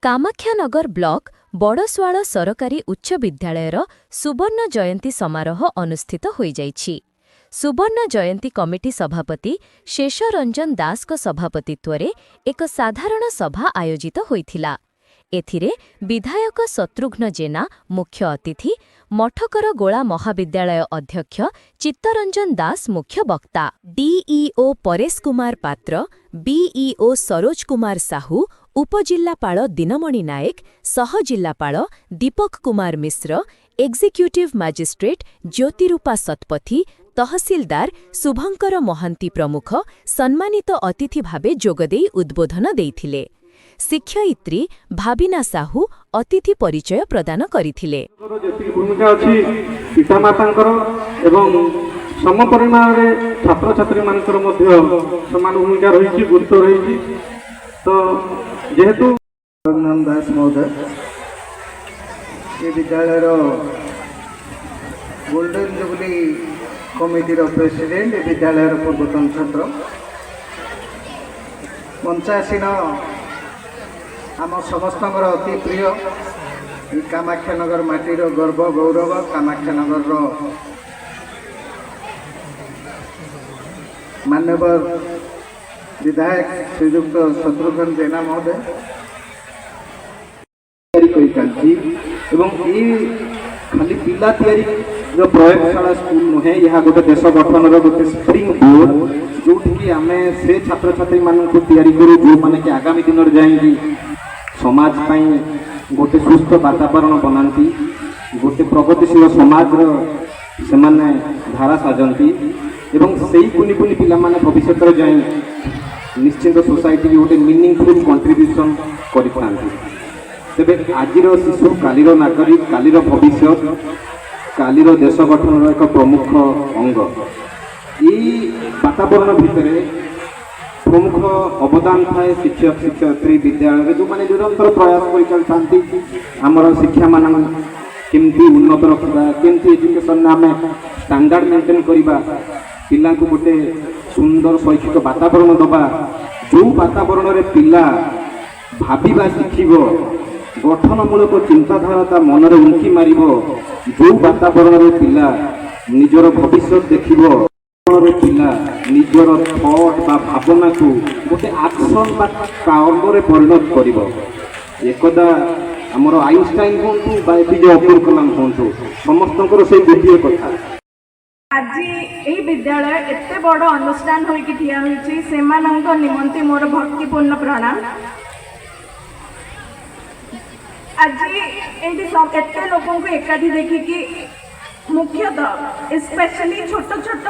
Kamakhyanagar block बड़स्वाल सरकारी उच्च विद्यालयर सुवर्ण जयंती समारोह अनुष्ठित होई जाइछि। सुवर्ण जयंती कमिटी सभापति शेषरंजन दास सभापतित्वरे एक साधारण सभा आयोजित होइथिला। एथिरे विधायक शत्रुघ्न जेना मुख्य अतिथि, मठकर गोला महाविद्यालय अध्यक्ष चित्तरंजन दास मुख्य वक्ता, डीईओ परेश कुमार पात्र, बीईओ सरोज कुमार साहू, उपजिल्लापाल दिनमणि नायक, सहजिल्लापाल दीपक कुमार मिश्र, एक्जिक्यूटिव मजिस्ट्रेट ज्योतिरूपा सतपथी, तहसीलदार शुभंकर महांती प्रमुख सम्मानित अतिथि भावे जोगदेई उद्बोधन देइथिले। शिक्षयित्री भाविना साहू अतिथि परिचय प्रदान करिथिले। भूमिका अछि पितामातांकर एवं सम परिमाण रे छात्र छात्री मानकर मध्य समान भूमिका रहिछि, गुरुत्व रहिछि। तो जेहेतु नाम दास महोदय ये विद्यालय गोल्डन जुबली कमिटी प्रेसिडेंट, विद्यालय पूर्वतन छात्र मंचासीन आम समस्त अति प्रिय कामाख्यानगर माटीर गर्व गौरव कामाख्यानगर मान्यवर विधायक श्रीयुक्त शत्रुघ्न जेना महोदय खाली पिला जो प्रयोगशाला स्कूल नुहे, यह गोटे देश गठन गोटे स्प्रिंग बोर्ड जो आम से छात्र छात्री मानू करूँ जो मैंने कि आगामी दिन में जाएंगी समाज गोटे सुस्थ वातावरण बनाती, गोटे प्रगतिशील समाज से माने धारा साजती एवं से कुनि कुनि पिला माने भविष्य जाए निश्चित सोसाइटी की गोटे मीनिंगफुल कंट्रीब्यूशन करते। तेरे आज शिशु कालीर नागरिक, कालीर भविष्य, कालीर देश गठन एक प्रमुख अंग। ये वातावरण भितर प्रमुख अवदान थाए शिक्षक शिक्षयित्री विद्यालय जो मैंने निरंतर प्रयास कर आमर शिक्षा मान केमती उन्नत रखा, केमती एजुकेशन आम स्टैंडर्ड मेंटेन करवा, पिला को गोटे सुंदर शैक्षिक वातावरण दबा, जो वातावरण रे पिला भाविबा शिखिबो, गठनमूलक चिंताधारा मन में उंकी मार, जो वातावरण रे पिला निजर भविष्य देखिबो, पिला निजर थॉट बा भावना को गोटे एक्शन बा कर्म परिणत करिबो। एकदा हमर आइंस्टाइन होंतु बा एपीजे अब्दुल कलाम होंतु समस्तंकर से गोटे कथा। आज यही विद्यालय एते बड़ अनुष्ठान होइकि ठिया होइछि, सेमानंक निमंते मोर भक्तिपूर्ण प्रणाम। आज एटी सब एते लोगों को एकाठी देखिकी मुख्यतः स्पेशली छोट छोट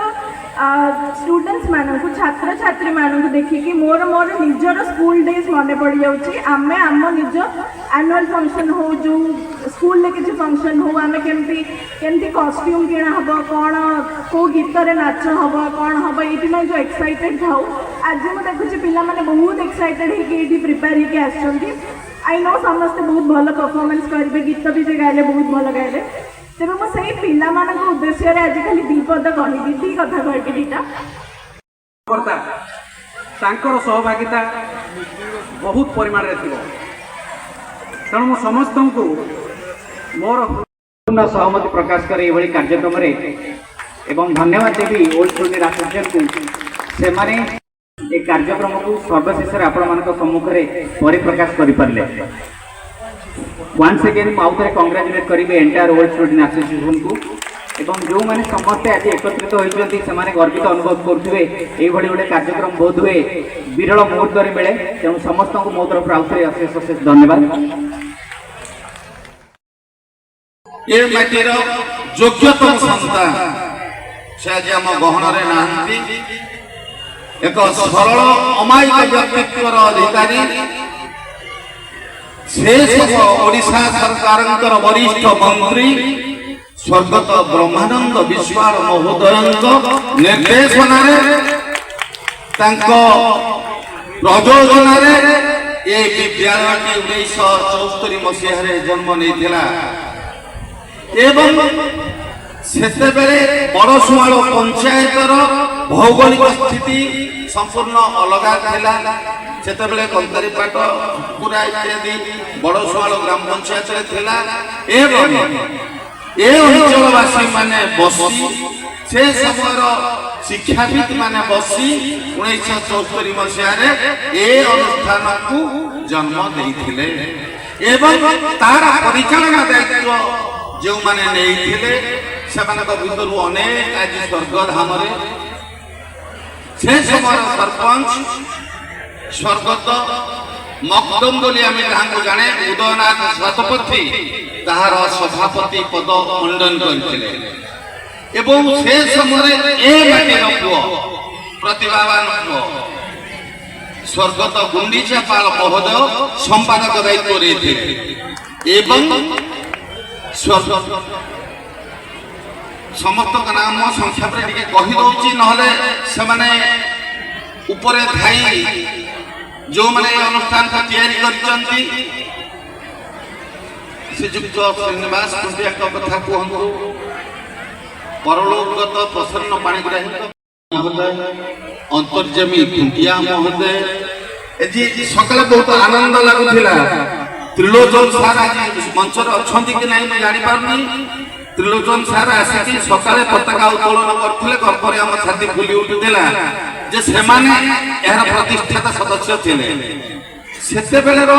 स्टूडेंट्स मानू छात्र छात्री मानू देखिकी मोर निजर स्कूल डेज मन पड़ जाऊँगी। आम आम निज एनुअल फंक्शन हो, जो स्कूल में किसी फंक्शन हो, आम केमती कॉस्ट्यूम किणा हम, कौन को गीत नाच हम, कौन हम, ये जो एक्साइटेड था। आज मुझे देखुची पिला माने बहुत एक्साइटेड है प्रिपेयर होके आसछंती। आई नो समस्ते बहुत भल परफॉर्मेंस करेंगे, गीत भी से गाइले बहुत भल गाइले। तेरे मुझे पिला उद्देश्य आज खाली दीपद कहबी, दी कथा कहबी दीटा सहभागिता बहुत परिमाण में थी। तेणु मु समस्त को मोर पूर्ण सहमति प्रकाश कर ये कार्यक्रम एवं धन्यवाद देवी ओल्ड स्टूडेंट एसोसिएशन को, से माने ये कार्यक्रम को सर्वशेष आपण सम्मुख में परिप्रकाश कर। वंस अगेन आउे कंग्राचुलेट करेंगे एंटायर ओल्ड स्टूडेंट एसोसिएशन को एवं जो मैंने समस्ते आज एकत्रित होती से गर्वित अनुभव करुवे। ये गोटे कार्यक्रम बोध हुए विरल मुहूर्त मिले, तेणु समस्त को मो तरफ आउे अशेष अशेष धन्यवाद। ये माटीर योग्यतम संतान से आज आम गहन नहांती, एक सरल अमायिक व्यक्तित्वर अधिकारी, ओडिशा सरकार वरिष्ठ मंत्री स्वर्गत ब्रह्मानंद विश्वाल महोदय निर्देशन प्रयोजन ये विद्यालय 1974 मसीह जन्म नहीं एवं सेतेबेले बड़सुआल पंचायतर भौगोलिक स्थिति संपूर्ण अलग थिला। ସେତେବେଳେ କନ୍ତାରୀପାଟ ପୁରା ଇତ୍ୟାଦି ବଡ଼ଶୁଆଳ ଗ୍ରାମ ପଞ୍ଚାୟତରେ ଥିଲା ଏବଂ ଏ ଅଞ୍ଚଳବାସୀ ମାନେ ବସି ସେ ସମୟର ଶିକ୍ଷାବିତ ମାନେ ବସି 1974 ମସିହାରେ ଏ ଅନୁଷ୍ଠାନକୁ ଜନ୍ମ ଦେଇଥିଲେ ଏବଂ ତାର ପରିଚାଳନା ଦାୟିତ୍ୱ ଯେଉଁମାନେ ନେଇଥିଲେ ସେମାନଙ୍କ ଭିତରୁ ଅନେକ ଆଜି ସ୍ୱର୍ଗଧାମରେ ସେ ସମୟର ସରପଞ୍ଚ ସ୍ୱର୍ଗତ ମକଦମ ବୋଲି ଆମେ ଯାହାଙ୍କୁ ଜାଣେ ଉଦୟନାଥ ଶତପଥୀ ତାହାର ସଭାପତି ପଦ ମଣ୍ଡନ କରିଥିଲେ ଏବଂ ସେ ସମୟରେ ଏ ମାଟିର ପୁଅ ପ୍ରତିଭାବାନ ପୁଅ ସ୍ୱର୍ଗତ ଗୁଣ୍ଡିଚା ପାଳ ମହୋଦୟ ସମ୍ପାଦକ ଦାୟିତ୍ୱରେ ଥିଲେ ଏବଂ ସମସ୍ତଙ୍କ ନାମ ସଂକ୍ଷେପରେ ଟିକେ କହିଦେଉଛି ନହେଲେ ସେମାନେ ଉପରେ ଥାଇ ଯେଉଁମାନେ ଏ ଅନୁଷ୍ଠାନକୁ ତିଆରି କରିଛନ୍ତି ଶ୍ରୀଯୁକ୍ତ ଶ୍ରୀନିବାସ କୁଣ୍ଡିଆଙ୍କ କଥା କୁହନ୍ତୁ, ପରଲୋକଗତ ପ୍ରସନ୍ନ ପାଣିଗ୍ରାହୀଙ୍କ ମହୋଦୟ, ଅନ୍ତର୍ଯାମୀ କୁଣ୍ଡିଆ ମହୋଦୟ। ଆଜି ସକାଳେ ବହୁତ ଆନନ୍ଦ ଲାଗୁଥିଲା। ତ୍ରିଲୋଚନ ସାର୍ ଆଜି ମଞ୍ଚରେ ଅଛନ୍ତି କି ନାହିଁ ମୁଁ ଜାଣିପାରୁନି। ତ୍ରିଲୋଚନ ସାର୍ ଆସିକି ସକାଳେ ପତାକା ଉତ୍ତୋଳନ କରୁଥିଲେ, ଗର୍ବରେ ଆମ ଛାତି ଫୁଲି ଉଠୁଥିଲା ଯେ ସେମାନେ ଏହାର ପ୍ରତିଷ୍ଠାତା ସଦସ୍ୟ ଥିଲେ। ସେତେବେଳର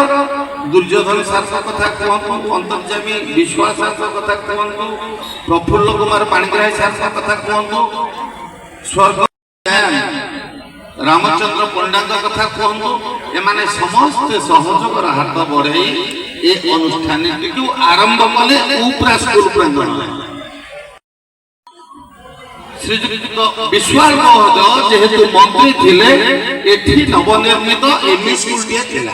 ଦୁର୍ଯ୍ୟୋଧନ ସାର୍ଙ୍କ କଥା କୁହନ୍ତୁ, ଅନ୍ତର୍ଯାମୀ ବିଶ୍ୱାଳ ସାର୍ଙ୍କ କଥା କୁହନ୍ତୁ, ପ୍ରଫୁଲ୍ଲ କୁମାର ପାଣିଗ୍ରାହୀ ସାର୍ଙ୍କ କଥା କୁହନ୍ତୁ, ସ୍ୱର୍ଗ ରାମଚନ୍ଦ୍ର ପଣ୍ଡାଙ୍କ କଥା କୁହନ୍ତୁ, ଏମାନେ ସମସ୍ତେ ସହଯୋଗର ହାତ ବଢ଼େଇ ଏ ଅନୁଷ୍ଠାନଟିକୁ ଆରମ୍ଭ କଲେ ଉପ୍ରା ସ୍କୁଲ ପ୍ରାଙ୍ଗଣ। ଶ୍ରୀଯୁକ୍ତ ବିଶ୍ୱାଳ ମହୋଦୟ ଯେହେତୁ ମନ୍ତ୍ରୀ ଥିଲେ ଏଠି ନବନିର୍ମିତ ଏମଇ ସ୍କୁଲଟିଏ ଥିଲା।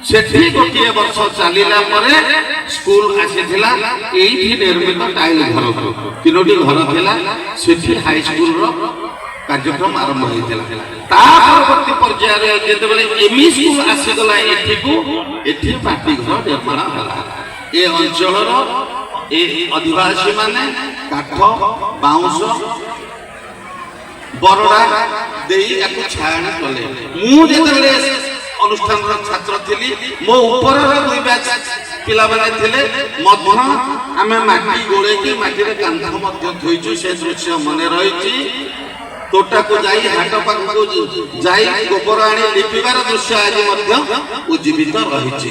ସେଠି ଗୋଟିଏ ବର୍ଷ ଚାଲିଲା ପରେ ସ୍କୁଲ ଆସିଥିଲା ଏଇଠି ନିର୍ମିତ ଟାଇଲ ଘରକୁ। 3ଟି ଘର ଥିଲା, ସେଠି ହାଇସ୍କୁଲର କାର୍ଯ୍ୟକ୍ରମ ଆରମ୍ଭ ହୋଇଥିଲା। ତା ପରବର୍ତ୍ତୀ ପର୍ଯ୍ୟାୟରେ ଯେତେବେଳେ ଏମଇ ସ୍କୁଲ ଆସିଗଲା ଏଠିକୁ, ଏଠି ପାଟି ଘର ନିର୍ମାଣ ହେଲା। ଏ ଅଞ୍ଚଳର ଏ ଅଧିବାସୀ ମାନେ କାଠ ବାଉଁଶ ବରଡା ଦେଇ ୟାକୁ ଛାୟାଣି କଲେ। ମୁଁ ଯେତେବେଳେ ଅନୁଷ୍ଠାନର ଛାତ୍ର ଥିଲି, ମୋ ଉପରର 2 ବ୍ୟାଚ୍ ପିଲାମାନେ ଥିଲେ ମଧ୍ୟ ଆମେ ମାଟି ଗୋଳେଇକି ମାଟିରେ କାନ୍ଥ ମଧ୍ୟ ଧୋଇଛୁ। ସେ ଦୃଶ୍ୟ ମନେ ରହିଛି। ତୋଟାକୁ ଯାଇ ହାଟ ପାଖକୁ ଯାଇ ଗୋବର ଆଣି ଲିପିବାର ଦୃଶ୍ୟ ଆଜି ମଧ୍ୟ ଉଜ୍ଜୀବିତ ରହିଛି।